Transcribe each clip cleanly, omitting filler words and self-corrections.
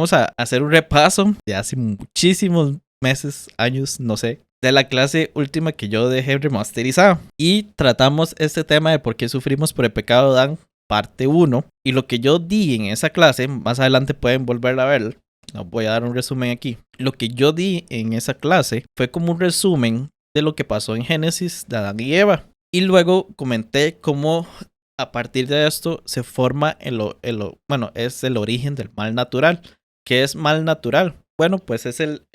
vamos a hacer un repaso de hace muchísimos meses, años, no sé, de la clase última que yo dejé remasterizada. Y tratamos este tema de por qué sufrimos por el pecado de Adán, parte 1. Y lo que yo di en esa clase, más adelante pueden volverla a ver. Les voy a dar un resumen aquí. Lo que yo di en esa clase fue como un resumen de lo que pasó en Génesis de Adán y Eva. Y luego comenté cómo a partir de esto se forma es el origen del mal natural. ¿Qué es mal natural? Bueno, pues es el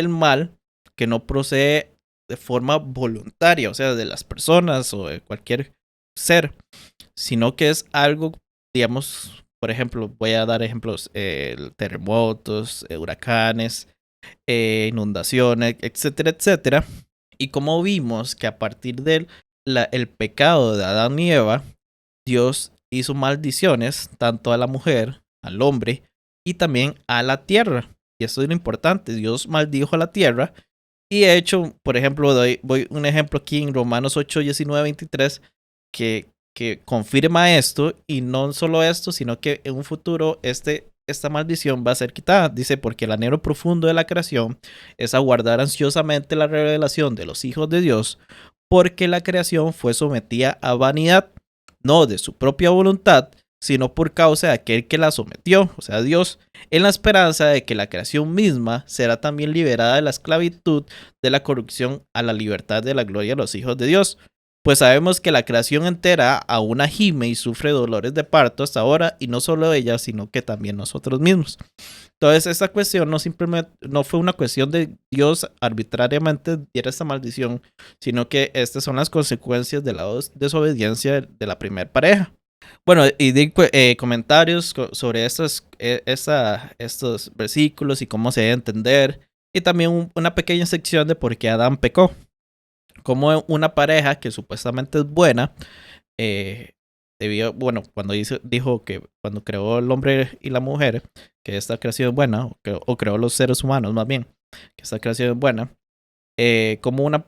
mal que no procede de forma voluntaria, o sea, de las personas o de cualquier ser, sino que es algo, digamos, por ejemplo, voy a dar ejemplos, terremotos, huracanes, inundaciones, etcétera, etcétera. Y como vimos que a partir del el pecado de Adán y Eva, Dios hizo maldiciones tanto a la mujer, al hombre y también a la tierra. Y eso es lo importante, Dios maldijo a la tierra. Y de hecho, por ejemplo, voy un ejemplo aquí en Romanos 8, 19, 23, que confirma esto, y no solo esto, sino que en un futuro esta maldición va a ser quitada. Dice, porque el anhelo profundo de la creación es aguardar ansiosamente la revelación de los hijos de Dios, porque la creación fue sometida a vanidad, no de su propia voluntad, sino por causa de aquel que la sometió, o sea, Dios, en la esperanza de que la creación misma será también liberada de la esclavitud de la corrupción a la libertad de la gloria de los hijos de Dios. Pues sabemos que la creación entera aún gime y sufre dolores de parto hasta ahora, y no solo ella, sino que también nosotros mismos. Entonces, esta cuestión no fue una cuestión de Dios arbitrariamente diera esta maldición, sino que estas son las consecuencias de la desobediencia de la primera pareja. Bueno, y di comentarios sobre estos versículos y cómo se debe entender, y también una pequeña sección de por qué Adán pecó. Como una pareja que supuestamente es buena, cuando dijo que cuando creó el hombre y la mujer, que esta creación es buena, o creó los seres humanos más bien, que esta creación es buena, como una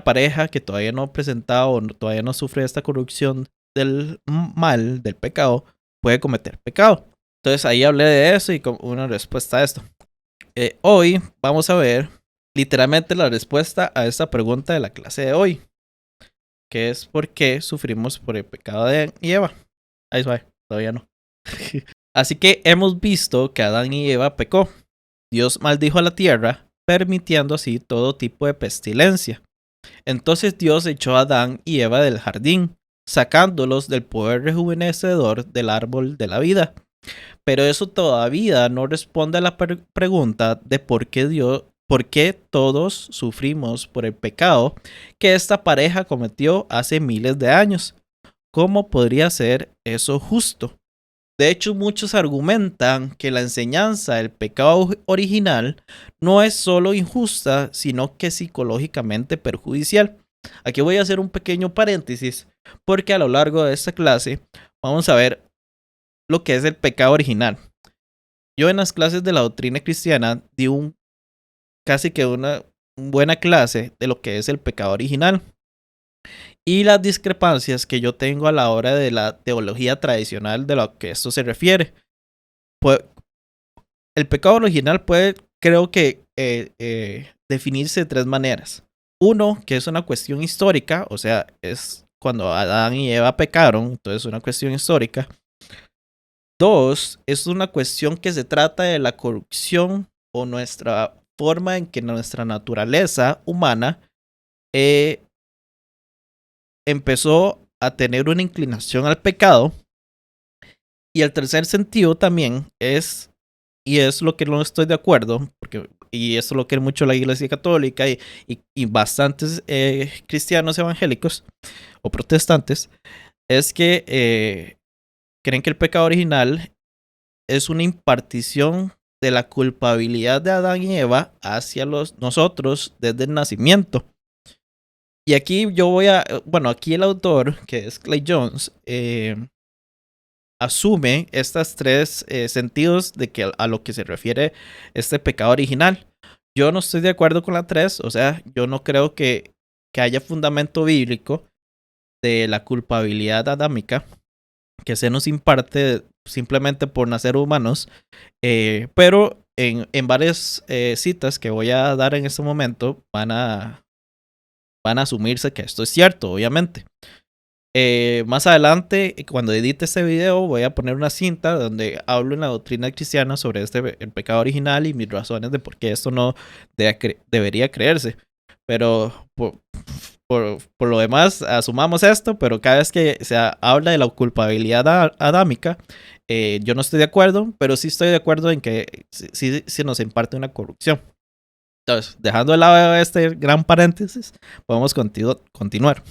pareja que todavía no ha presentado o todavía no sufre esta corrupción del mal, del pecado, puede cometer pecado. Entonces ahí hablé de eso y con una respuesta a esto. Hoy vamos a ver literalmente la respuesta a esta pregunta de la clase de hoy, que es por qué sufrimos por el pecado de Adán y Eva. Ahí va, todavía no. Así que hemos visto que Adán y Eva pecó. Dios maldijo a la tierra, permitiendo así todo tipo de pestilencia. Entonces Dios echó a Adán y Eva del jardín, sacándolos del poder rejuvenecedor del árbol de la vida. Pero eso todavía no responde a la pregunta de por qué todos sufrimos por el pecado que esta pareja cometió hace miles de años. ¿Cómo podría ser eso justo? De hecho, muchos argumentan que la enseñanza del pecado original no es solo injusta, sino que psicológicamente perjudicial. Aquí voy a hacer un pequeño paréntesis, porque a lo largo de esta clase vamos a ver lo que es el pecado original. Yo en las clases de la doctrina cristiana di casi que una buena clase de lo que es el pecado original y las discrepancias que yo tengo a la hora de la teología tradicional de lo que esto se refiere. Pues, el pecado original puede, creo que, definirse de tres maneras. Uno, que es una cuestión histórica, o sea, es cuando Adán y Eva pecaron, entonces es una cuestión histórica. Dos, es una cuestión que se trata de la corrupción o nuestra forma en que nuestra naturaleza humana empezó a tener una inclinación al pecado. Y el tercer sentido también es, y es lo que no estoy de acuerdo, y eso lo quiere mucho la Iglesia Católica y bastantes cristianos evangélicos o protestantes, es que creen que el pecado original es una impartición de la culpabilidad de Adán y Eva hacia nosotros desde el nacimiento. Y aquí aquí el autor, que es Clay Jones, asume estos tres sentidos de que a lo que se refiere este pecado original. Yo no estoy de acuerdo con la 3, o sea, yo no creo que haya fundamento bíblico de la culpabilidad adámica que se nos imparte simplemente por nacer humanos, pero en varias citas que voy a dar en este momento van a asumirse que esto es cierto, obviamente. Más adelante, cuando edite este video, voy a poner una cinta donde hablo en la doctrina cristiana sobre el pecado original y mis razones de por qué esto no debería creerse. Pero por lo demás, asumamos esto, pero cada vez que se habla de la culpabilidad adámica, yo no estoy de acuerdo, pero sí estoy de acuerdo en que sí nos imparte una corrupción. Entonces, dejando de lado este gran paréntesis, podemos continuar.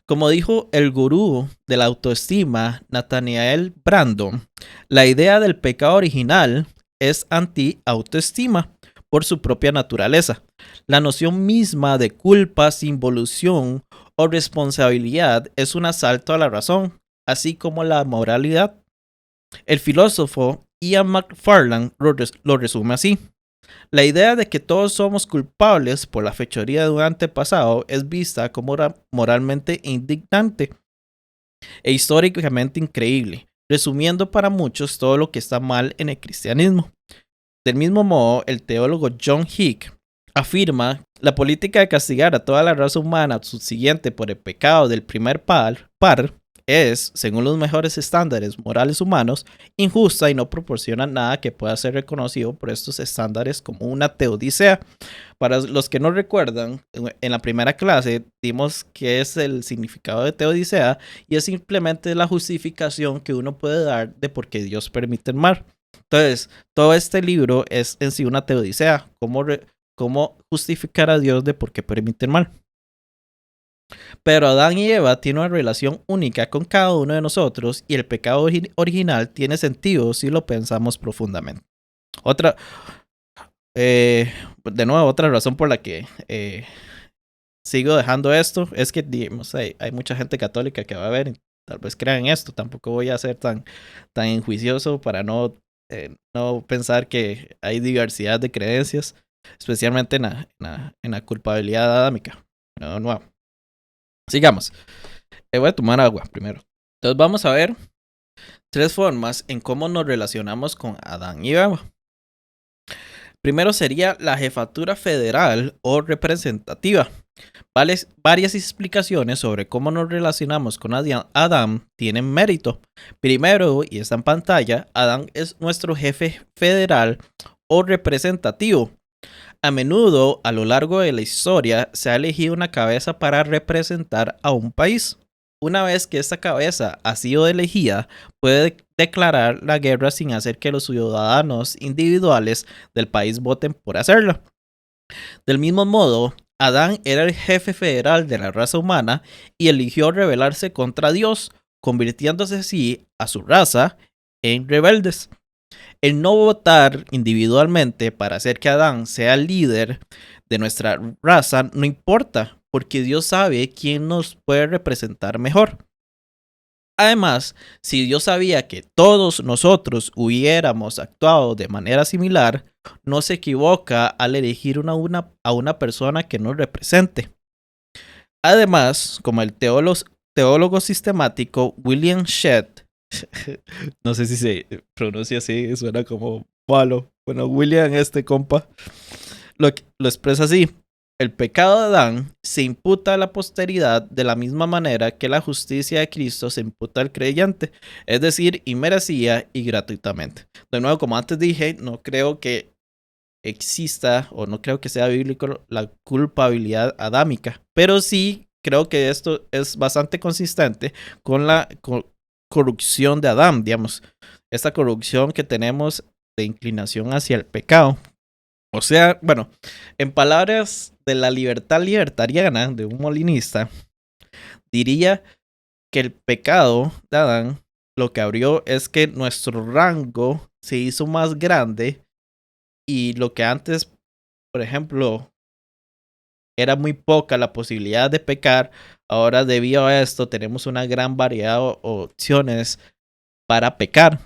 Como dijo el gurú de la autoestima, Nathaniel Brandon, la idea del pecado original es anti-autoestima por su propia naturaleza. La noción misma de culpa, involución o responsabilidad es un asalto a la razón, así como la moralidad. El filósofo Ian McFarlane lo resume así. La idea de que todos somos culpables por la fechoría de un antepasado es vista como moralmente indignante e históricamente increíble, resumiendo para muchos todo lo que está mal en el cristianismo. Del mismo modo, el teólogo John Hick afirma la política de castigar a toda la raza humana subsiguiente por el pecado del primer par es, según los mejores estándares morales humanos, injusta y no proporciona nada que pueda ser reconocido por estos estándares como una teodicea. Para los que no recuerdan, en la primera clase dimos qué es el significado de teodicea y es simplemente la justificación que uno puede dar de por qué Dios permite el mal. Entonces, todo este libro es en sí una teodicea, cómo justificar a Dios de por qué permite el mal. Pero Adán y Eva tienen una relación única con cada uno de nosotros y el pecado original tiene sentido si lo pensamos profundamente. De nuevo, otra razón por la que sigo dejando esto es que digamos, hay mucha gente católica que va a ver y tal vez crean esto. Tampoco voy a ser tan enjuicioso para no pensar que hay diversidad de creencias, especialmente en la culpabilidad adámica. No. Sigamos. Voy a tomar agua primero. Entonces vamos a ver 3 formas en cómo nos relacionamos con Adán y Eva. Primero sería la jefatura federal o representativa. Varias explicaciones sobre cómo nos relacionamos con Adán tienen mérito. Primero, y está en pantalla, Adán es nuestro jefe federal o representativo. A menudo, a lo largo de la historia, se ha elegido una cabeza para representar a un país. Una vez que esta cabeza ha sido elegida, puede declarar la guerra sin hacer que los ciudadanos individuales del país voten por hacerlo. Del mismo modo, Adán era el jefe federal de la raza humana y eligió rebelarse contra Dios, convirtiéndose así a su raza en rebeldes. El no votar individualmente para hacer que Adán sea el líder de nuestra raza no importa, porque Dios sabe quién nos puede representar mejor. Además, si Dios sabía que todos nosotros hubiéramos actuado de manera similar, no se equivoca al elegir a una persona que nos represente. Además, como el teólogo sistemático William Shedd, no sé si se pronuncia así, suena como malo. Bueno, William, este compa, lo expresa así. El pecado de Adán se imputa a la posteridad de la misma manera que la justicia de Cristo se imputa al creyente, es decir, inmerecida y gratuitamente. De nuevo, como antes dije, no creo que exista o no creo que sea bíblico la culpabilidad adámica, pero sí creo que esto es bastante consistente con la corrupción de Adán, digamos, esta corrupción que tenemos de inclinación hacia el pecado. O sea, bueno, en palabras de la libertad libertariana de un molinista, diría que el pecado de Adán lo que abrió es que nuestro rango se hizo más grande y lo que antes, por ejemplo, era muy poca la posibilidad de pecar, ahora debido a esto tenemos una gran variedad de opciones para pecar.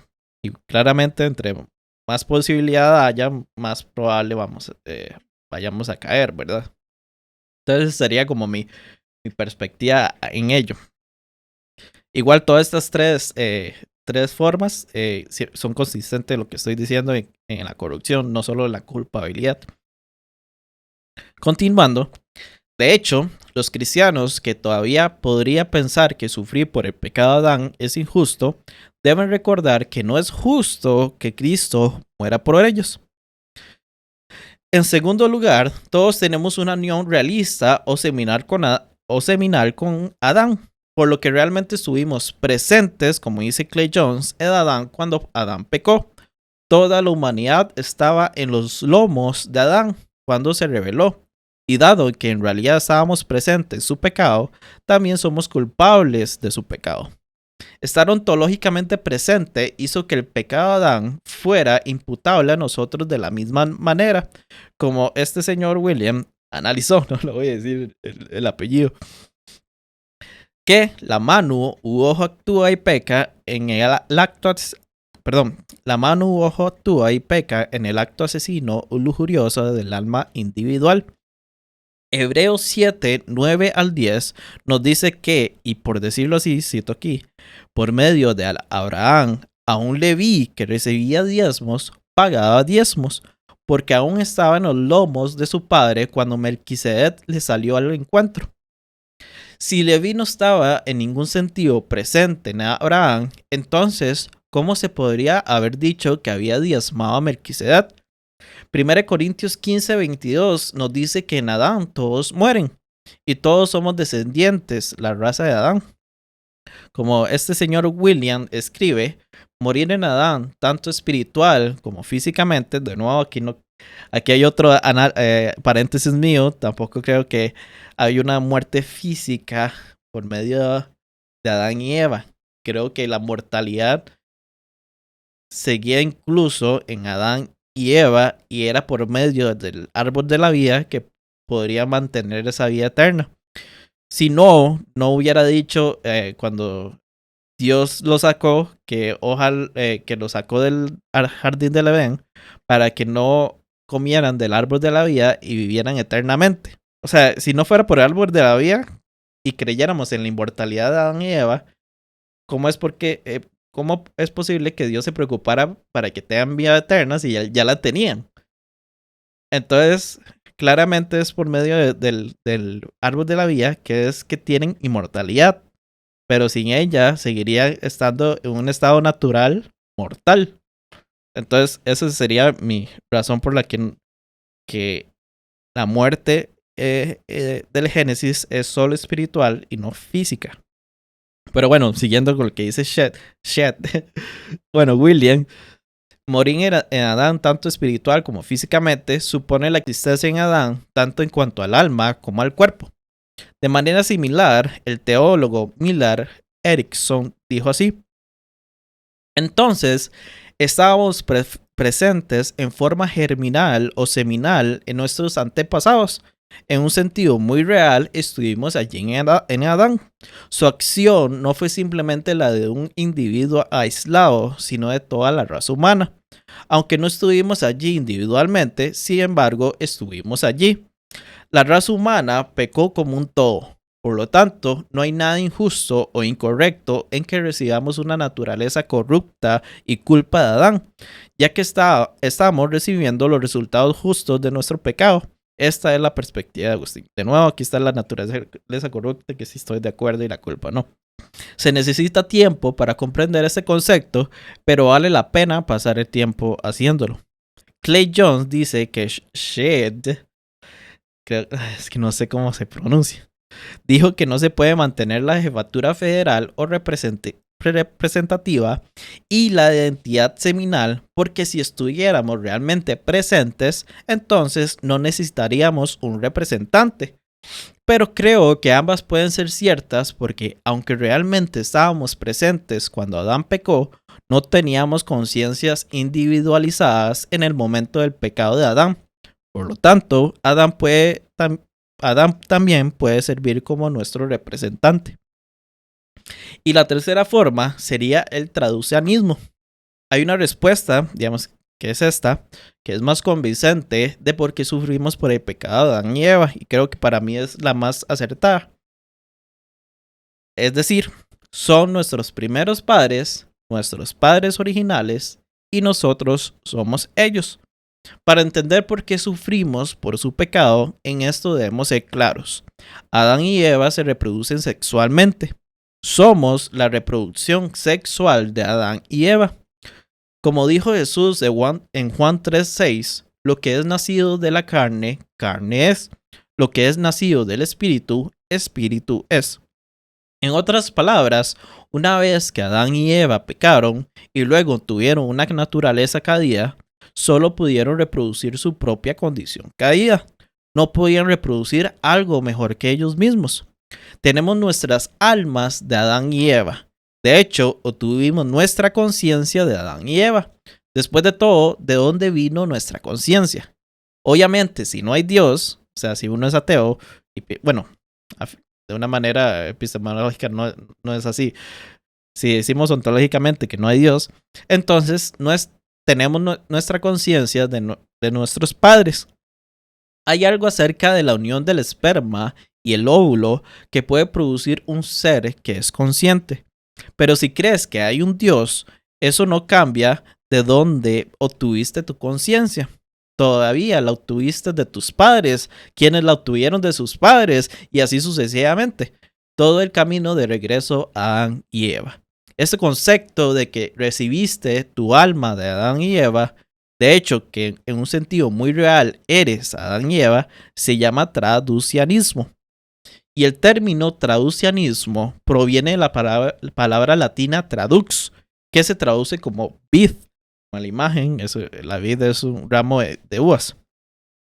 Y claramente entre más posibilidad haya, más probable vayamos a caer, ¿verdad? Entonces sería como mi perspectiva en ello. Igual todas estas 3 tres formas son consistentes lo que estoy diciendo en la corrupción, no solo la culpabilidad. Continuando, de hecho, los cristianos que todavía podría pensar que sufrir por el pecado de Adán es injusto, deben recordar que no es justo que Cristo muera por ellos. En segundo lugar, todos tenemos una unión realista o seminal con Adán, por lo que realmente estuvimos presentes, como dice Clay Jones, en Adán cuando Adán pecó. Toda la humanidad estaba en los lomos de Adán cuando se rebeló. Y dado que en realidad estábamos presentes en su pecado, también somos culpables de su pecado. Estar ontológicamente presente hizo que el pecado de Adán fuera imputable a nosotros de la misma manera, como este señor William analizó, no lo voy a decir el apellido, que la mano u ojo actúa y peca en el acto la mano u ojo actúa y peca en el acto asesino o lujurioso del alma individual. Hebreos 7, 9 al 10 nos dice que, y por decirlo así, cito aquí, por medio de Abraham, a un Leví que recibía diezmos, pagaba diezmos, porque aún estaba en los lomos de su padre cuando Melquisedec le salió al encuentro. Si Leví no estaba en ningún sentido presente en Abraham, entonces, ¿cómo se podría haber dicho que había diezmado a Melquisedec? 1 Corintios 15, 22 nos dice que en Adán todos mueren y todos somos descendientes, la raza de Adán. Como este señor William escribe, morir en Adán, tanto espiritual como físicamente, de nuevo aquí hay otro paréntesis mío, tampoco creo que hay una muerte física por medio de Adán y Eva. Creo que la mortalidad seguía incluso en Adán y Eva y era por medio del árbol de la vida que podría mantener esa vida eterna. Si no, no hubiera dicho cuando Dios lo sacó, que ojalá que lo sacó del jardín del Edén para que no comieran del árbol de la vida y vivieran eternamente. O sea, si no fuera por el árbol de la vida y creyéramos en la inmortalidad de Adán y Eva, ¿cómo es posible que Dios se preocupara para que tengan vida eterna si ya la tenían? Entonces, claramente es por medio del árbol de la vida que es que tienen inmortalidad. Pero sin ella seguiría estando en un estado natural mortal. Entonces, esa sería mi razón por la que la muerte del Génesis es solo espiritual y no física. Pero bueno, siguiendo con lo que dice Shed bueno, William, morir en Adán tanto espiritual como físicamente supone la existencia en Adán tanto en cuanto al alma como al cuerpo. De manera similar, el teólogo Millard Erickson dijo así: entonces, estábamos presentes en forma germinal o seminal en nuestros antepasados. En un sentido muy real, estuvimos allí en Adán. Su acción no fue simplemente la de un individuo aislado, sino de toda la raza humana. Aunque no estuvimos allí individualmente, sin embargo, estuvimos allí. La raza humana pecó como un todo. Por lo tanto, no hay nada injusto o incorrecto en que recibamos una naturaleza corrupta y culpa de Adán, ya que estamos recibiendo los resultados justos de nuestro pecado. Esta es la perspectiva de Agustín. De nuevo, aquí está la naturaleza corrupta, que sí estoy de acuerdo, y la culpa no. Se necesita tiempo para comprender este concepto, pero vale la pena pasar el tiempo haciéndolo. Clay Jones dice que Shed, es que no sé cómo se pronuncia, dijo que no se puede mantener la jefatura federal o representativa y la identidad seminal porque si estuviéramos realmente presentes, entonces no necesitaríamos un representante. Pero creo que ambas pueden ser ciertas porque aunque realmente estábamos presentes cuando Adán pecó, no teníamos conciencias individualizadas en el momento del pecado de Adán. Por lo tanto, Adán también puede servir como nuestro representante. Y la tercera forma sería el traducianismo. Hay una respuesta, digamos, que es esta, que es más convincente de por qué sufrimos por el pecado de Adán y Eva, y creo que para mí es la más acertada. Es decir, son nuestros primeros padres nuestros padres originales y nosotros somos ellos. Para entender por qué sufrimos por su pecado, en esto debemos ser claros. Adán y Eva se reproducen sexualmente. Somos la reproducción sexual de Adán y Eva. Como dijo Jesús en Juan 3:6, lo que es nacido de la carne, carne es. Lo que es nacido del espíritu, espíritu es. En otras palabras, una vez que Adán y Eva pecaron y luego tuvieron una naturaleza caída, solo pudieron reproducir su propia condición caída. No podían reproducir algo mejor que ellos mismos. Tenemos nuestras almas de Adán y Eva. De hecho, obtuvimos nuestra conciencia de Adán y Eva. Después de todo, ¿de dónde vino nuestra conciencia? Obviamente, si no hay Dios, o sea, si uno es ateo, y bueno, de una manera epistemológica no es así. Si decimos ontológicamente que no hay Dios, entonces tenemos nuestra conciencia de nuestros padres. Hay algo acerca de la unión del esperma y el óvulo que puede producir un ser que es consciente. Pero si crees que hay un Dios, eso no cambia de dónde obtuviste tu conciencia. Todavía la obtuviste de tus padres, quienes la obtuvieron de sus padres, y así sucesivamente. Todo el camino de regreso a Adán y Eva. Ese concepto de que recibiste tu alma de Adán y Eva, de hecho que en un sentido muy real eres Adán y Eva, se llama traducianismo. Y el término traducianismo proviene de la palabra latina tradux, que se traduce como vid. La imagen, la vid es un ramo de uvas,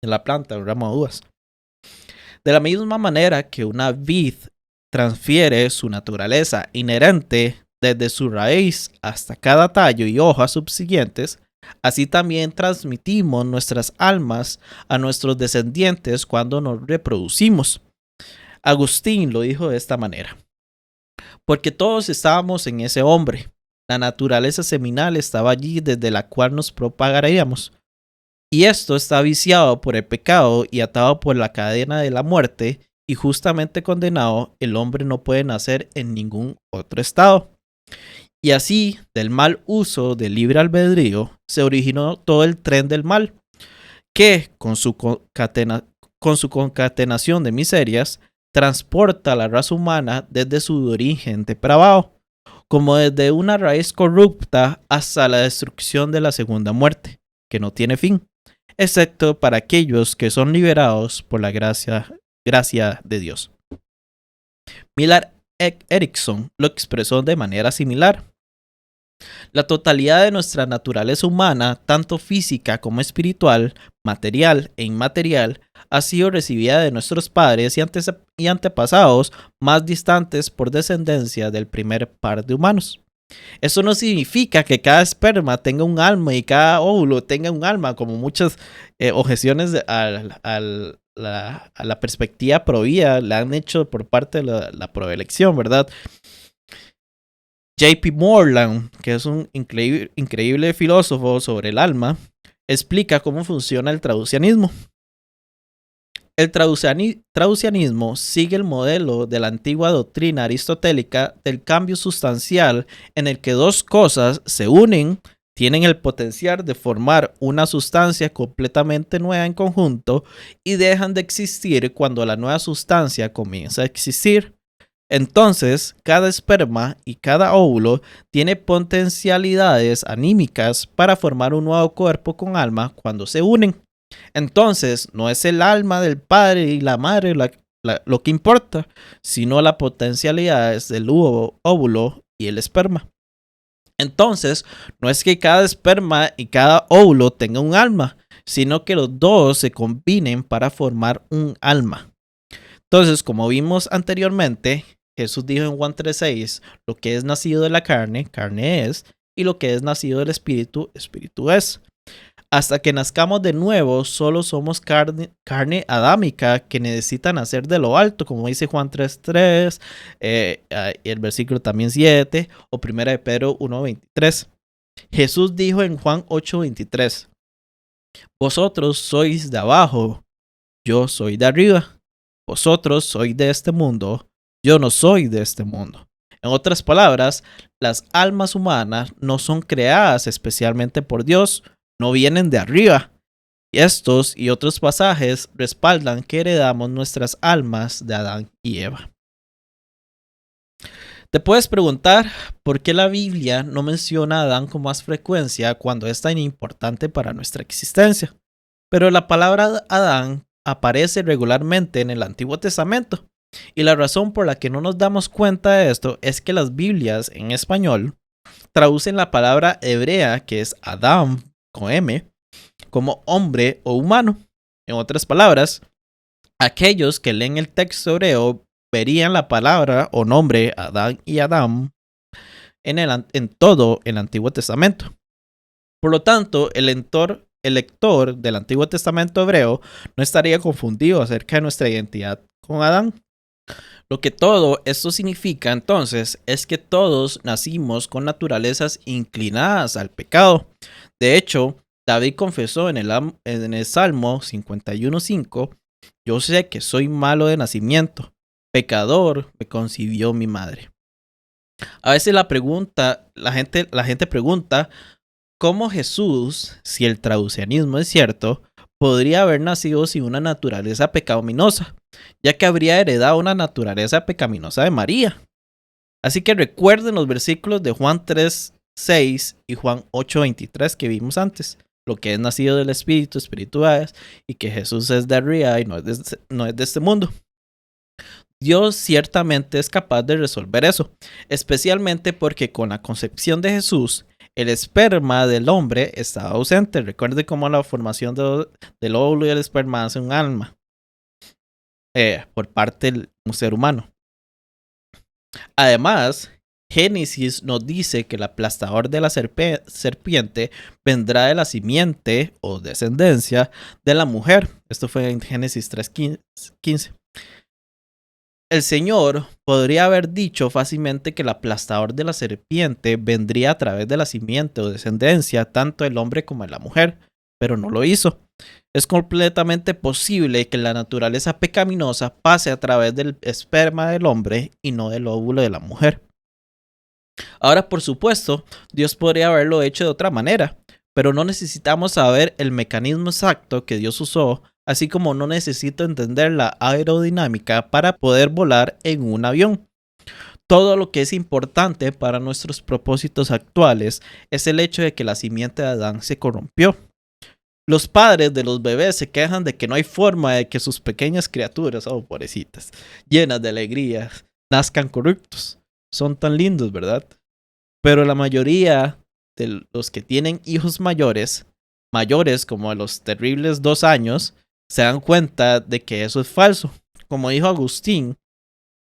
de la planta, un ramo de uvas. De la misma manera que una vid transfiere su naturaleza inherente desde su raíz hasta cada tallo y hojas subsiguientes, así también transmitimos nuestras almas a nuestros descendientes cuando nos reproducimos. Agustín lo dijo de esta manera: porque todos estábamos en ese hombre. La naturaleza seminal estaba allí desde la cual nos propagaríamos. Y esto está viciado por el pecado y atado por la cadena de la muerte, y justamente condenado, el hombre no puede nacer en ningún otro estado. Y así, del mal uso del libre albedrío, se originó todo el tren del mal, que, con su concatenación de miserias, transporta a la raza humana desde su origen depravado, como desde una raíz corrupta hasta la destrucción de la segunda muerte, que no tiene fin, excepto para aquellos que son liberados por la gracia de Dios. Millard Erickson lo expresó de manera similar. La totalidad de nuestra naturaleza humana, tanto física como espiritual, material e inmaterial, ha sido recibida de nuestros padres y antepasados más distantes por descendencia del primer par de humanos. Eso no significa que cada esperma tenga un alma y cada óvulo tenga un alma, como muchas objeciones a la perspectiva provida le han hecho por parte de la proelección, ¿verdad? J.P. Moreland, que es un increíble filósofo sobre el alma, explica cómo funciona el traducianismo. El traducianismo sigue el modelo de la antigua doctrina aristotélica del cambio sustancial, en el que dos cosas se unen, tienen el potencial de formar una sustancia completamente nueva en conjunto y dejan de existir cuando la nueva sustancia comienza a existir. Entonces, cada esperma y cada óvulo tiene potencialidades anímicas para formar un nuevo cuerpo con alma cuando se unen. Entonces, no es el alma del padre y la madre lo que importa, sino las potencialidades del óvulo y el esperma. Entonces, no es que cada esperma y cada óvulo tenga un alma, sino que los dos se combinen para formar un alma. Entonces, como vimos anteriormente, Jesús dijo en Juan 3:6, lo que es nacido de la carne, carne es, y lo que es nacido del espíritu, espíritu es. Hasta que nazcamos de nuevo, solo somos carne adámica que necesita nacer de lo alto, como dice Juan 3:3, el versículo también 7, o 1 de Pedro 1:23. Jesús dijo en Juan 8:23, vosotros sois de abajo, yo soy de arriba. Vosotros sois de este mundo, yo no soy de este mundo. En otras palabras, las almas humanas no son creadas especialmente por Dios, no vienen de arriba. Estos y otros pasajes respaldan que heredamos nuestras almas de Adán y Eva. Te puedes preguntar por qué la Biblia no menciona a Adán con más frecuencia cuando es tan importante para nuestra existencia. Pero la palabra Adán aparece regularmente en el Antiguo Testamento. Y la razón por la que no nos damos cuenta de esto es que las Biblias en español traducen la palabra hebrea, que es Adam con M, como hombre o humano. En otras palabras, aquellos que leen el texto hebreo verían la palabra o nombre Adán y Adam en todo el Antiguo Testamento. Por lo tanto, el lector del Antiguo Testamento hebreo no estaría confundido acerca de nuestra identidad con Adán. Lo que todo esto significa entonces es que todos nacimos con naturalezas inclinadas al pecado. De hecho, David confesó en el Salmo 51:5: yo sé que soy malo de nacimiento, pecador me concibió mi madre. A veces la gente pregunta cómo Jesús, si el traducianismo es cierto, podría haber nacido sin una naturaleza pecaminosa, ya que habría heredado una naturaleza pecaminosa de María. Así que recuerden los versículos de Juan 3:6 y Juan 8:23 que vimos antes, lo que es nacido del Espíritu, espirituales, y que Jesús es de arriba y no es de este mundo. Dios ciertamente es capaz de resolver eso, especialmente porque con la concepción de Jesús, el esperma del hombre estaba ausente. Recuerde cómo la formación del óvulo y el esperma hace un alma por parte de un ser humano. Además, Génesis nos dice que el aplastador de la serpiente vendrá de la simiente o descendencia de la mujer. Esto fue en Génesis 3:15. El Señor podría haber dicho fácilmente que el aplastador de la serpiente vendría a través de la simiente o descendencia tanto del hombre como de la mujer, pero no lo hizo. Es completamente posible que la naturaleza pecaminosa pase a través del esperma del hombre y no del óvulo de la mujer. Ahora, por supuesto, Dios podría haberlo hecho de otra manera, pero no necesitamos saber el mecanismo exacto que Dios usó, así como no necesito entender la aerodinámica para poder volar en un avión. Todo lo que es importante para nuestros propósitos actuales es el hecho de que la simiente de Adán se corrompió. Los padres de los bebés se quejan de que no hay forma de que sus pequeñas criaturas, oh pobrecitas, llenas de alegría, nazcan corruptos. Son tan lindos, ¿verdad? Pero la mayoría de los que tienen hijos mayores como a los terribles 2 años, se dan cuenta de que eso es falso. Como dijo Agustín,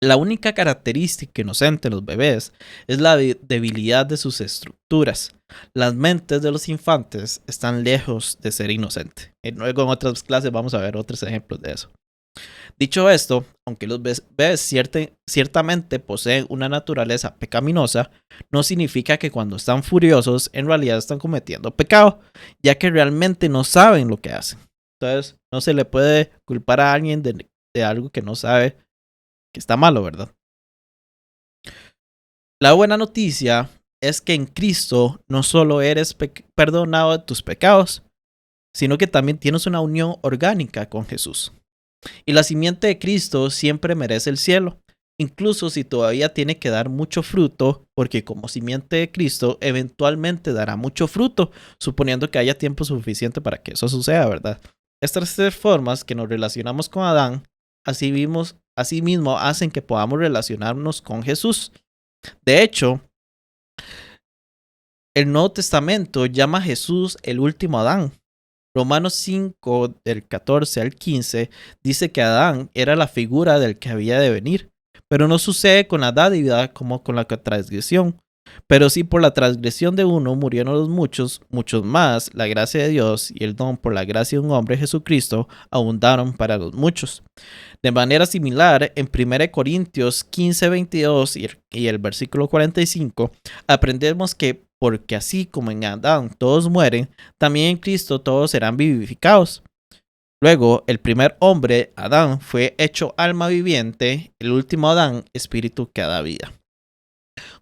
la única característica inocente en los bebés es la debilidad de sus estructuras. Las mentes de los infantes están lejos de ser inocentes. Luego en otras clases vamos a ver otros ejemplos de eso. Dicho esto, aunque los bebés ciertamente poseen una naturaleza pecaminosa, no significa que cuando están furiosos en realidad están cometiendo pecado, ya que realmente no saben lo que hacen. Entonces, no se le puede culpar a alguien de algo que no sabe que está malo, ¿verdad? La buena noticia es que en Cristo no solo eres perdonado de tus pecados, sino que también tienes una unión orgánica con Jesús. Y la simiente de Cristo siempre merece el cielo, incluso si todavía tiene que dar mucho fruto, porque como simiente de Cristo eventualmente dará mucho fruto, suponiendo que haya tiempo suficiente para que eso suceda, ¿verdad? Estas 3 formas que nos relacionamos con Adán, asimismo hacen que podamos relacionarnos con Jesús. De hecho, el Nuevo Testamento llama a Jesús el último Adán. Romanos 5, del 14 al 15, dice que Adán era la figura del que había de venir, pero no sucede con la dádiva como con la transgresión. Pero sí por la transgresión de uno murieron los muchos más, la gracia de Dios y el don por la gracia de un hombre Jesucristo abundaron para los muchos. De manera similar, en 1 Corintios 15:22 y el versículo 45, aprendemos que porque así como en Adán todos mueren, también en Cristo todos serán vivificados. Luego, el primer hombre, Adán, fue hecho alma viviente, el último Adán, espíritu que da vida.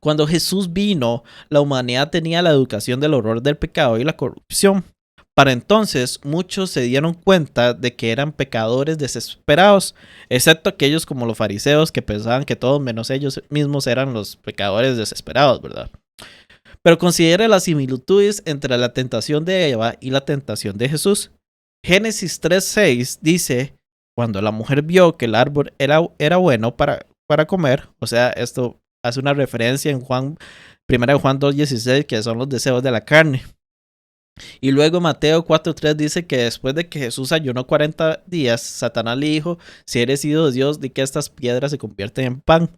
Cuando Jesús vino, la humanidad tenía la educación del horror del pecado y la corrupción. Para entonces, muchos se dieron cuenta de que eran pecadores desesperados, excepto aquellos como los fariseos que pensaban que todos menos ellos mismos eran los pecadores desesperados, ¿verdad? Pero considere las similitudes entre la tentación de Eva y la tentación de Jesús. Génesis 3:6 dice, cuando la mujer vio que el árbol era bueno para comer, o sea, esto hace una referencia en 1 Juan 2:16, que son los deseos de la carne. Y luego Mateo 4:3 dice que después de que Jesús ayunó 40 días, Satanás le dijo, si eres hijo de Dios, di que estas piedras se convierten en pan.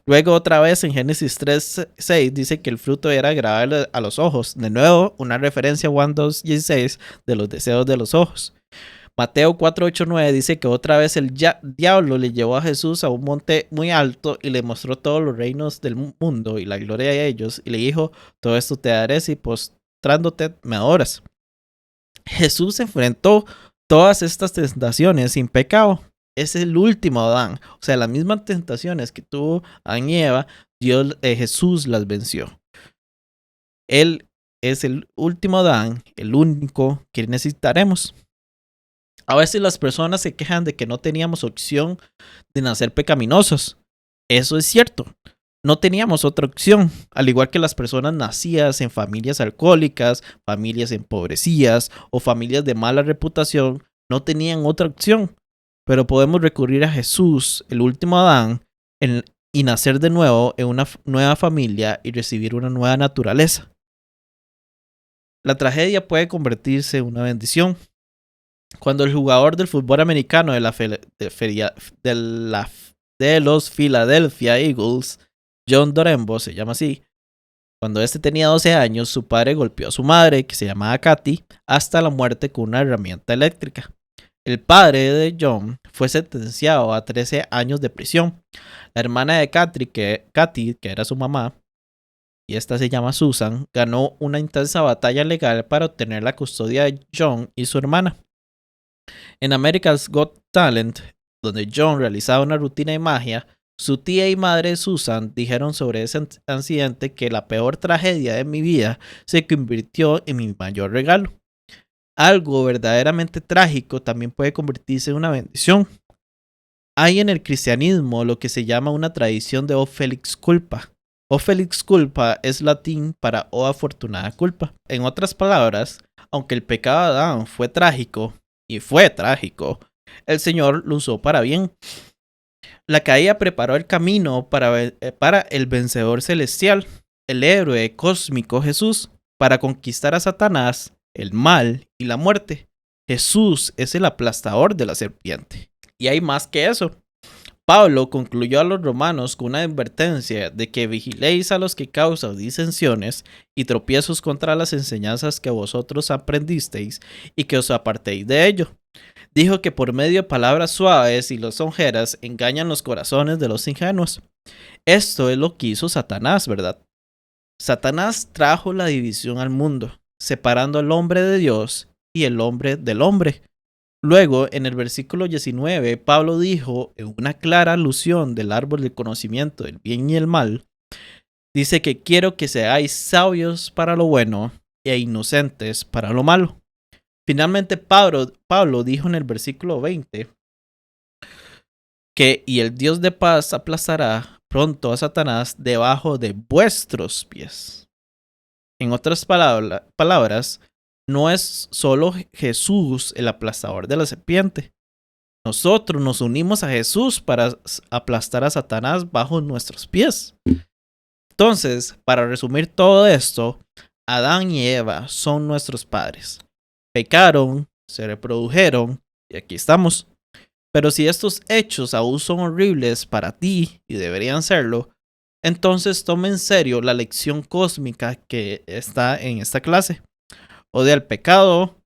Luego otra vez en Génesis 3:6 dice que el fruto era agradable a los ojos. De nuevo, una referencia a Juan 2:16 de los deseos de los ojos. Mateo 4:8-9 dice que otra vez el diablo le llevó a Jesús a un monte muy alto y le mostró todos los reinos del mundo y la gloria de ellos y le dijo, todo esto te daré si postrándote me adoras. Jesús enfrentó todas estas tentaciones sin pecado. Es el último Adán. O sea, las mismas tentaciones que tuvo Adán y Eva, Jesús las venció. Él es el último Adán, el único que necesitaremos. A veces las personas se quejan de que no teníamos opción de nacer pecaminosos. Eso es cierto. No teníamos otra opción, al igual que las personas nacidas en familias alcohólicas, familias empobrecidas o familias de mala reputación, no tenían otra opción. Pero podemos recurrir a Jesús, el último Adán, y nacer de nuevo en una nueva familia y recibir una nueva naturaleza. La tragedia puede convertirse en una bendición. Cuando el jugador del fútbol americano de los Philadelphia Eagles, John Dorembo, se llama así, cuando este tenía 12 años, su padre golpeó a su madre, que se llamaba Katy, hasta la muerte con una herramienta eléctrica. El padre de John fue sentenciado a 13 años de prisión. La hermana de Katy, que era su mamá, y esta se llama Susan, ganó una intensa batalla legal para obtener la custodia de John y su hermana. En America's Got Talent, donde John realizaba una rutina de magia, su tía y madre Susan dijeron sobre ese accidente que la peor tragedia de mi vida se convirtió en mi mayor regalo. Algo verdaderamente trágico también puede convertirse en una bendición. Hay en el cristianismo lo que se llama una tradición de O Felix Culpa. O Felix Culpa es latín para O afortunada culpa. En otras palabras, aunque el pecado de Adán fue trágico, y fue trágico, el Señor lo usó para bien. La caída preparó el camino para el vencedor celestial, el héroe cósmico Jesús, para conquistar a Satanás, el mal y la muerte. Jesús es el aplastador de la serpiente. Y hay más que eso. Pablo concluyó a los romanos con una advertencia de que vigiléis a los que causan disensiones y tropiezos contra las enseñanzas que vosotros aprendisteis y que os apartéis de ello. Dijo que por medio de palabras suaves y lisonjeras engañan los corazones de los ingenuos. Esto es lo que hizo Satanás, ¿verdad? Satanás trajo la división al mundo, separando al hombre de Dios y el hombre del hombre. Luego, en el versículo 19, Pablo dijo, en una clara alusión del árbol del conocimiento del bien y el mal, dice que quiero que seáis sabios para lo bueno e inocentes para lo malo. Finalmente, Pablo dijo en el versículo 20 que y el Dios de paz aplastará pronto a Satanás debajo de vuestros pies. En otras palabras, no es solo Jesús el aplastador de la serpiente. Nosotros nos unimos a Jesús para aplastar a Satanás bajo nuestros pies. Entonces, para resumir todo esto, Adán y Eva son nuestros padres. Pecaron, se reprodujeron y aquí estamos. Pero si estos hechos aún son horribles para ti y deberían serlo, entonces toma en serio la lección cósmica que está en esta clase. Odia el pecado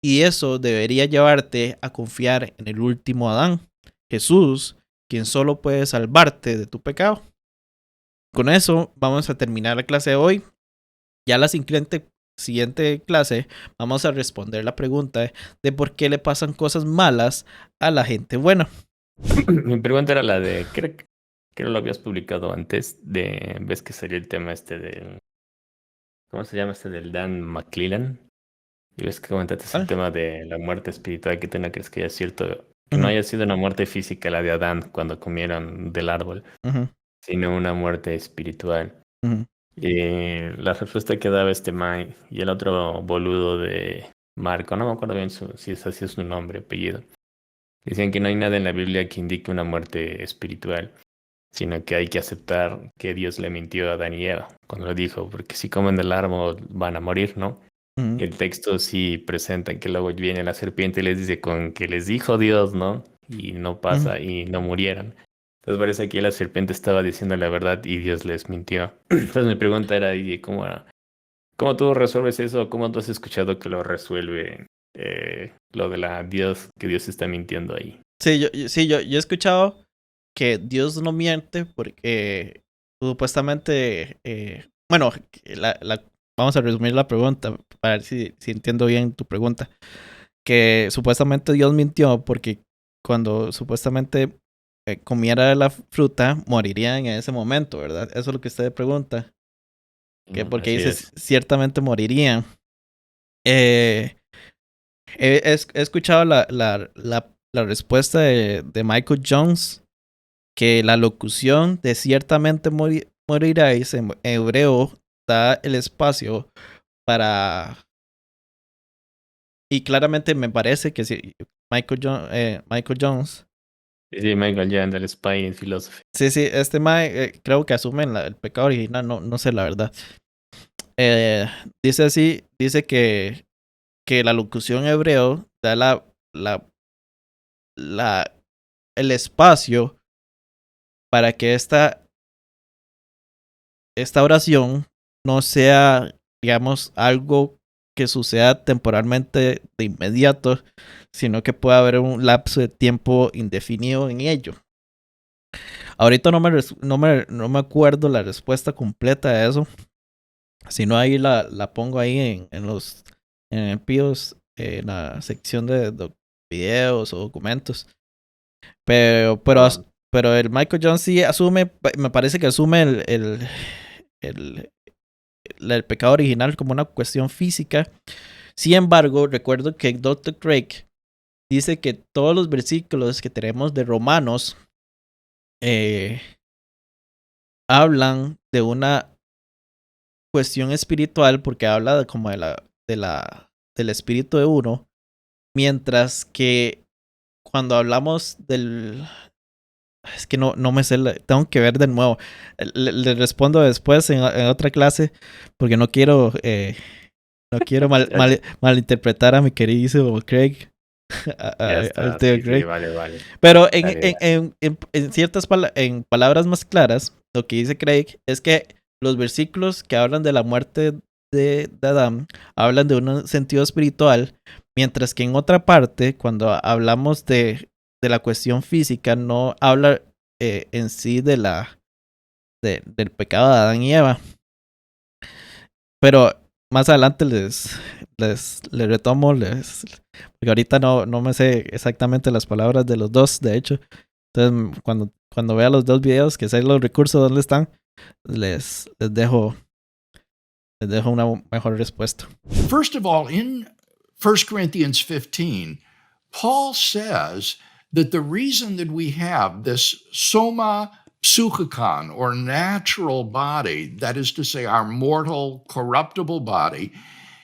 y eso debería llevarte a confiar en el último Adán, Jesús, quien solo puede salvarte de tu pecado. Con eso vamos a terminar la clase de hoy. Ya la siguiente clase vamos a responder la pregunta de por qué le pasan cosas malas a la gente buena. Mi pregunta era la de que no lo habías publicado antes, ves que salió el tema este del, ¿cómo se llama este? Del Dan McClellan. Y ves que comentaste el ¿Cuál? tema de la muerte espiritual, que tú no crees que haya cierto, que no Ujú, haya sido una muerte física la de Adán cuando comieron del árbol, ujú, sino una muerte espiritual. ujú, Y la respuesta que daba este Mike y el otro boludo de Marco, no me acuerdo bien si es así es su nombre, apellido. Decían que no hay nada en la Biblia que indique una muerte espiritual, sino que hay que aceptar que Dios le mintió a Adán y Eva cuando lo dijo, porque si comen del árbol van a morir, ¿no? ujú, Y el texto sí presenta que luego viene la serpiente y les dice con que les dijo Dios, ¿no? Y no ujú. pasa y no murieron. Entonces parece que la serpiente estaba diciendo la verdad y Dios les mintió. Entonces mi pregunta era, ¿y cómo tú resuelves eso? ¿Cómo tú has escuchado que lo resuelve lo de la Dios, que Dios está mintiendo ahí? Sí, yo he escuchado que Dios no miente porque supuestamente, bueno, vamos a resumir la pregunta para ver si entiendo bien tu pregunta. Que supuestamente Dios mintió porque cuando supuestamente comiera la fruta morirían en ese momento, ¿verdad? Eso es lo que usted pregunta. Que porque Así dice es. ciertamente morirían. Eh, he escuchado la respuesta de Michael Jones, que la locución de ciertamente moriráis en hebreo da el espacio para... Y claramente me parece que si Michael Jones, Sí, sí, Michael Jan del Spy en Philosophy. sí, sí, este Mae creo que asume el pecado original, no sé la verdad. Eh, dice así, dice que la locución hebreo da la, la, el espacio para que esta oración no sea, digamos, algo que suceda temporalmente de inmediato, sino que pueda haber un lapso de tiempo indefinido en ello. Ahorita no me acuerdo la respuesta completa de eso. Si no, ahí la pongo ahí en el PIOS, en la sección de videos o documentos. Pero, pero, Ah, pero el Michael Jones sí asume, me parece que asume el, el pecado original como una cuestión física. Sin embargo, recuerdo que Dr. Craig dice que todos los versículos que tenemos de Romanos eh, hablan de una cuestión espiritual porque habla como del espíritu de uno, mientras que cuando hablamos del... Es que no me sé, tengo que ver de nuevo. Le respondo después en otra clase porque no quiero ya, malinterpretar a mi queridísimo Craig, ya al está, tío sí, sí, Craig. vale, vale. Pero Dale, dale. en ciertas en palabras más claras, lo que dice Craig es que los versículos que hablan de la muerte de Adán hablan de un sentido espiritual, mientras que en otra parte, cuando hablamos de la cuestión física, no habla en sí del pecado de Adán y Eva. Pero más adelante les retomo, porque ahorita no me sé exactamente las palabras de los dos, de hecho. Entonces, cuando vea los dos videos, que sé los recursos dónde están, les dejo una mejor respuesta. First of all, in 1 Corinthians 15, Paul says that the reason that we have this soma psychikon, or natural body, that is to say, our mortal, corruptible body,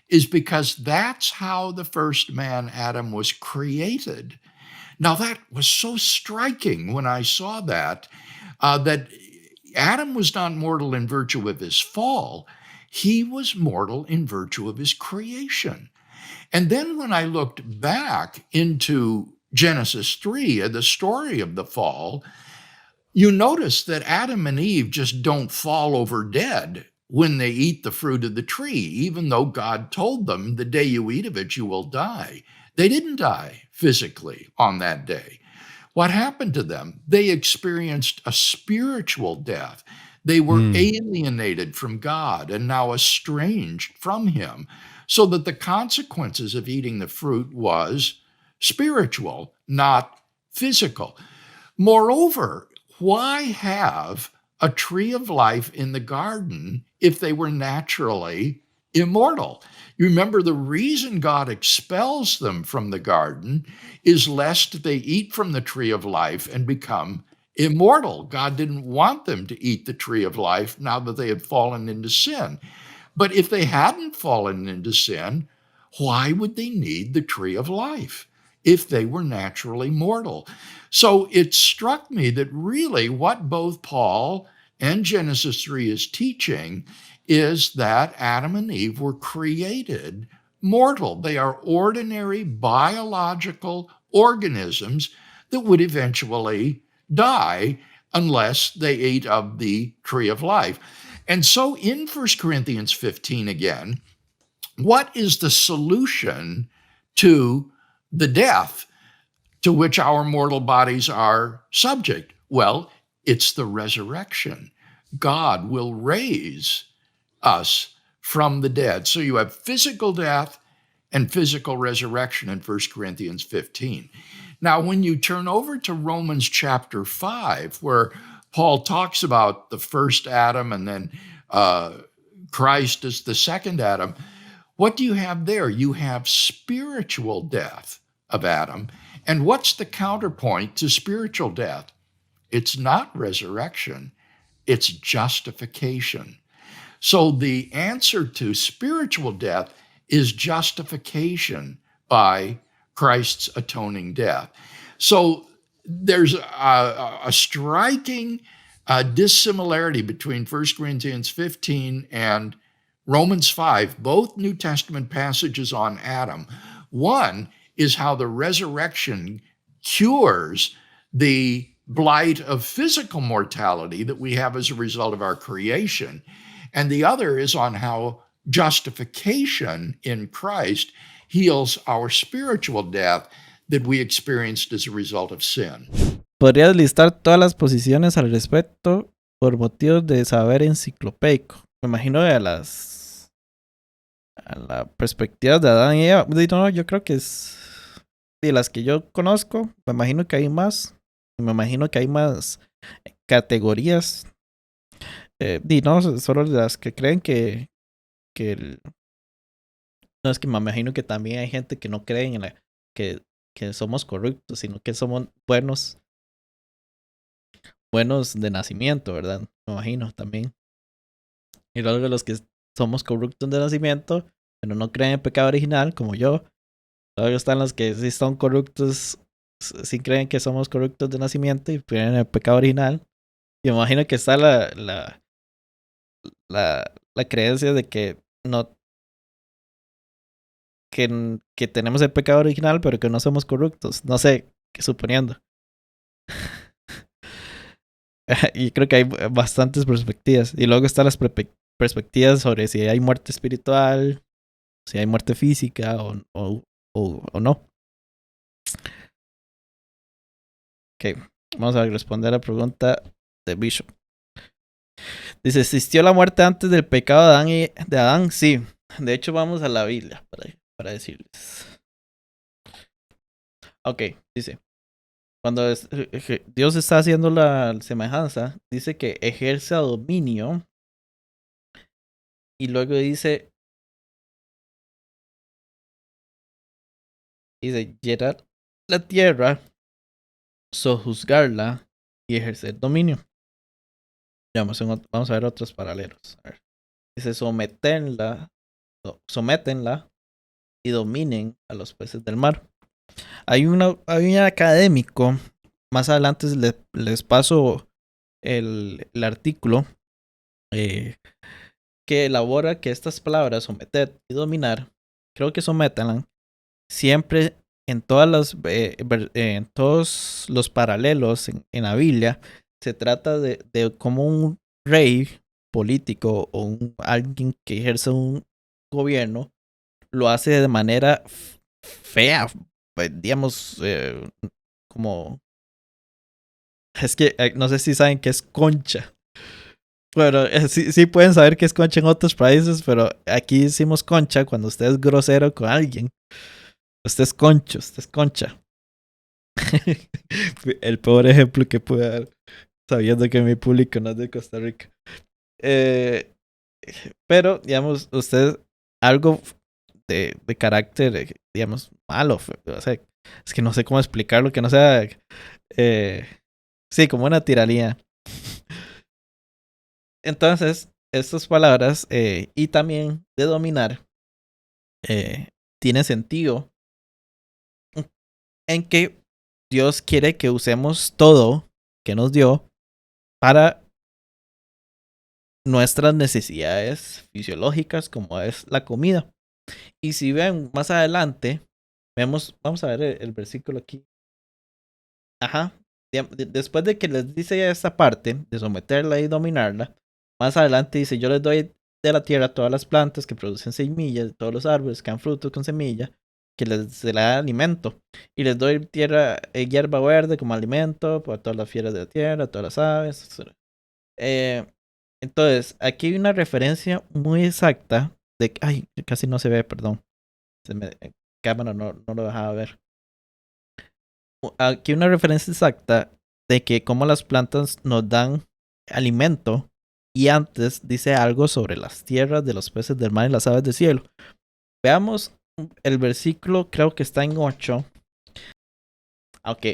is because that's how the first man, Adam, was created. Now, that was so striking when I saw that, that Adam was not mortal in virtue of his fall, he was mortal in virtue of his creation. And then when I looked back into Genesis 3, the story of the fall, you notice that Adam and Eve just don't fall over dead when they eat the fruit of the tree, even though God told them, the day you eat of it, you will die. They didn't die physically on that day. What happened to them? They experienced a spiritual death. They were alienated from God and now estranged from Him, so that the consequences of eating the fruit was spiritual, not physical. Moreover, why have a tree of life in the garden if they were naturally immortal? You remember the reason God expels them from the garden is lest they eat from the tree of life and become immortal. God didn't want them to eat the tree of life now that they had fallen into sin. But if they hadn't fallen into sin, why would they need the tree of life if they were naturally mortal? So it struck me that really what both Paul and Genesis 3 is teaching is that Adam and Eve were created mortal. They are ordinary biological organisms that would eventually die unless they ate of the tree of life. And so in 1 Corinthians 15 again, what is the solution to the death to which our mortal bodies are subject? Well, it's the resurrection. God will raise us from the dead. So you have physical death and physical resurrection in 1 Corinthians 15. Now, when you turn over to Romans chapter 5, where Paul talks about the first Adam and then Christ as the second Adam, what do you have there? You have spiritual death of Adam. And what's the counterpoint to spiritual death? It's not resurrection, it's justification. So the answer to spiritual death is justification by Christ's atoning death. So there's a striking dissimilarity between 1 Corinthians 15 and Romans 5, both New Testament passages on Adam. One is how the resurrection cures the blight of physical mortality that we have as a result of our creation. And the other is on how justification in Christ heals our spiritual death that we experienced as a result of sin. Podrías listar todas las posiciones al respecto por motivos de saber enciclopédico. Me imagino de la perspectiva de Adán y Eva. No, yo creo que es de las que yo conozco. Me imagino que hay más. Me imagino que hay más categorías. No, solo las que creen no, es que me imagino que también hay gente que no cree en que somos corruptos, sino que somos buenos de nacimiento, ¿verdad? Me imagino también. Y luego los que somos corruptos de nacimiento, pero no creen en pecado original, como yo. Luego están los que sí son corruptos, sí creen que somos corruptos de nacimiento y creen en el pecado original. Y me imagino que está la creencia de que no que tenemos el pecado original, pero que no somos corruptos. No sé, suponiendo. Y creo que hay bastantes perspectivas. Y luego están las perspectivas sobre si hay muerte espiritual, si hay muerte física o no. Ok, vamos a responder a la pregunta de Bishop. Dice, ¿existió la muerte antes del pecado de Adán? Sí. De hecho, vamos a la Biblia para decirles. Ok, dice. Cuando Dios está haciendo la semejanza, dice que ejerce dominio. Y luego dice llenar la tierra, sojuzgarla y ejercer dominio. Ya, vamos a ver otros paralelos. A ver. Dice sométenla y dominen a los peces del mar. Hay un académico, más adelante les paso el artículo, que elabora que estas palabras, someter y dominar, creo que sométanla, siempre en todos los paralelos en la Biblia, se trata de como un rey político o alguien que ejerce un gobierno, lo hace de manera fea, digamos, como... Es que no sé si saben qué es concha. Bueno, sí pueden saber qué es concha en otros países, pero aquí decimos concha cuando usted es grosero con alguien. Usted es concho, usted es concha. El peor ejemplo que pude dar. sabiendo que mi público no es de Costa Rica. Pero, digamos, usted, algo de carácter, digamos, malo, o sea, es que no sé cómo explicarlo, que no sea, sí, como una tiranía. Entonces, estas palabras, y también de dominar, tiene sentido en que Dios quiere que usemos todo que nos dio para nuestras necesidades fisiológicas, como es la comida. Y si ven más adelante, vemos, vamos a ver el versículo aquí. Ajá. Después de que les dice esta parte de someterla y dominarla, más adelante dice: yo les doy de la tierra todas las plantas que producen semillas, todos los árboles que dan frutos con semilla, que se le da alimento. Y les doy tierra, hierba verde como alimento para todas las fieras de la tierra, todas las aves, etc. Entonces, aquí hay una referencia muy exacta de... Ay, casi no se ve, perdón. Cámara no lo dejaba ver. Aquí una referencia exacta de que cómo las plantas nos dan alimento, y antes dice algo sobre las tierras de los peces del mar y las aves del cielo. Veamos el versículo, creo que está en 8. Ok.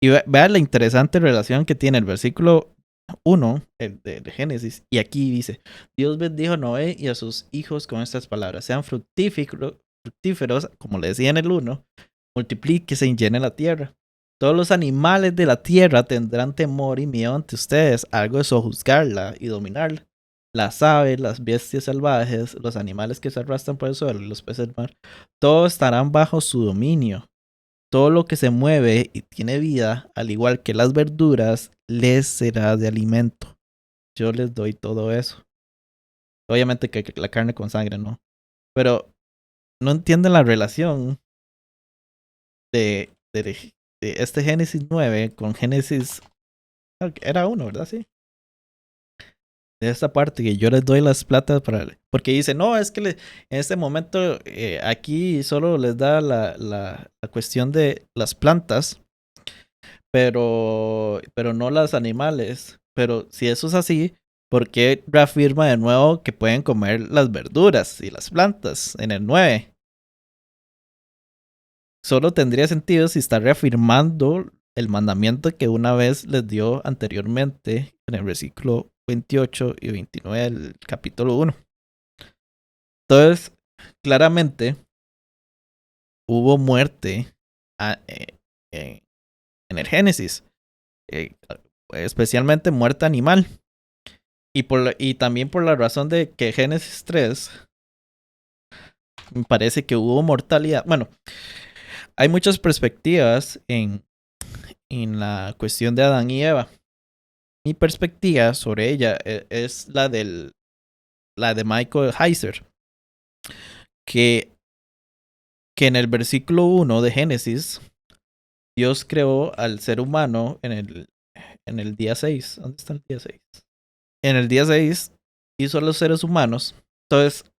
Y vean la interesante relación que tiene el versículo 1, el de Génesis, y aquí dice: Dios bendijo a Noé y a sus hijos con estas palabras: sean fructíferos, como le decía en el 1, multiplíquese y llene la tierra. Todos los animales de la tierra tendrán temor y miedo ante ustedes, algo de sojuzgarla y dominarla. Las aves, las bestias salvajes, los animales que se arrastran por el suelo y los peces del mar, todos estarán bajo su dominio. Todo lo que se mueve y tiene vida, al igual que las verduras, les será de alimento. Yo les doy todo eso. Obviamente que la carne con sangre, ¿no? Pero no entienden la relación de este Génesis 9 con Génesis... Era 1, ¿verdad? Sí. De esta parte que yo les doy las platas para... Porque dice: no, es que en este momento aquí solo les da la cuestión de las plantas, pero no las animales. Pero si eso es así, ¿por qué reafirma de nuevo que pueden comer las verduras y las plantas en el 9? Solo tendría sentido si está reafirmando el mandamiento que una vez les dio anteriormente en el versículo 28 y 29 del capítulo 1. Entonces, claramente hubo muerte en el Génesis, especialmente muerte animal. Y también por la razón de que Génesis 3 me parece que hubo mortalidad. Bueno, hay muchas perspectivas en la cuestión de Adán y Eva. Mi perspectiva sobre ella es la de Michael Heiser, que en el versículo 1 de Génesis, Dios creó al ser humano en el día 6. ¿Dónde está el día 6? En el día 6 hizo a los seres humanos. Entonces,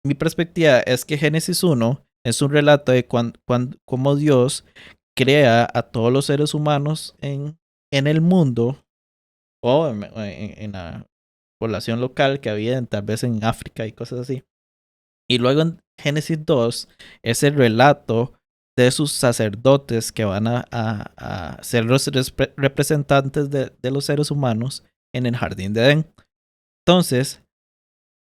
mi perspectiva es que Génesis 1 es un relato de cómo Dios crea a todos los seres humanos en el mundo, o en la población local que había tal vez en África y cosas así. Y luego en Génesis 2 es el relato de sus sacerdotes que van a ser los representantes de los seres humanos en el jardín de Edén. Entonces,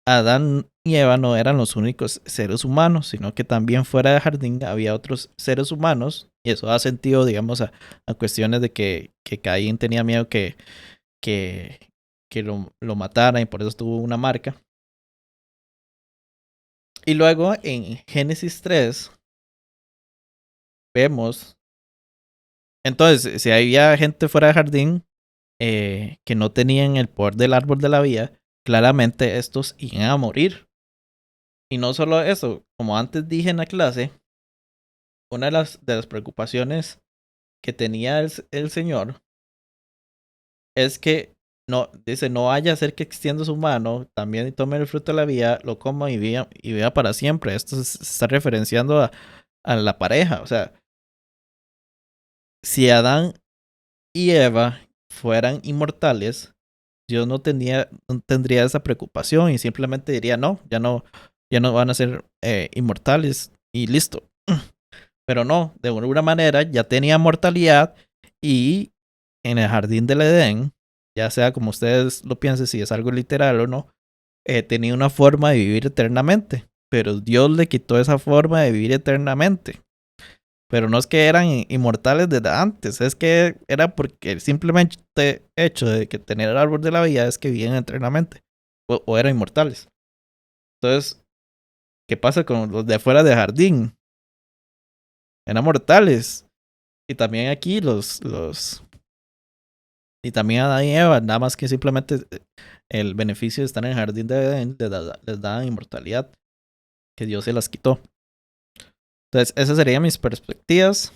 Adán y Eva no eran los únicos seres humanos, sino que también fuera del jardín había otros seres humanos, y eso da sentido, digamos, a cuestiones de que Caín tenía miedo que lo mataran, y por eso tuvo una marca. Y luego en Génesis 3 vemos, entonces, si había gente fuera del jardín que no tenían el poder del árbol de la vida, claramente estos iban a morir. Y no solo eso, como antes dije en la clase, una de las preocupaciones que tenía el Señor es que no vaya a ser que extienda su mano también y tome el fruto de la vida, lo coma y viva para siempre. Esto se está referenciando a la pareja. O sea, si Adán y Eva fueran inmortales, Dios no tendría esa preocupación y simplemente diría, no, ya no van a ser inmortales y listo. Pero no, de alguna manera ya tenía mortalidad y en el jardín del Edén, ya sea como ustedes lo piensen, si es algo literal o no, tenía una forma de vivir eternamente. Pero Dios le quitó esa forma de vivir eternamente. Pero no es que eran inmortales desde antes, es que era porque el simplemente hecho de que tener el árbol de la vida es que vivían eternamente o eran inmortales. Entonces, ¿qué pasa con los de afuera del jardín? Eran mortales. Y también aquí y también Adán y Eva, nada más que simplemente el beneficio de estar en el jardín de Edén les da inmortalidad, que Dios se las quitó. Entonces, esas serían mis perspectivas.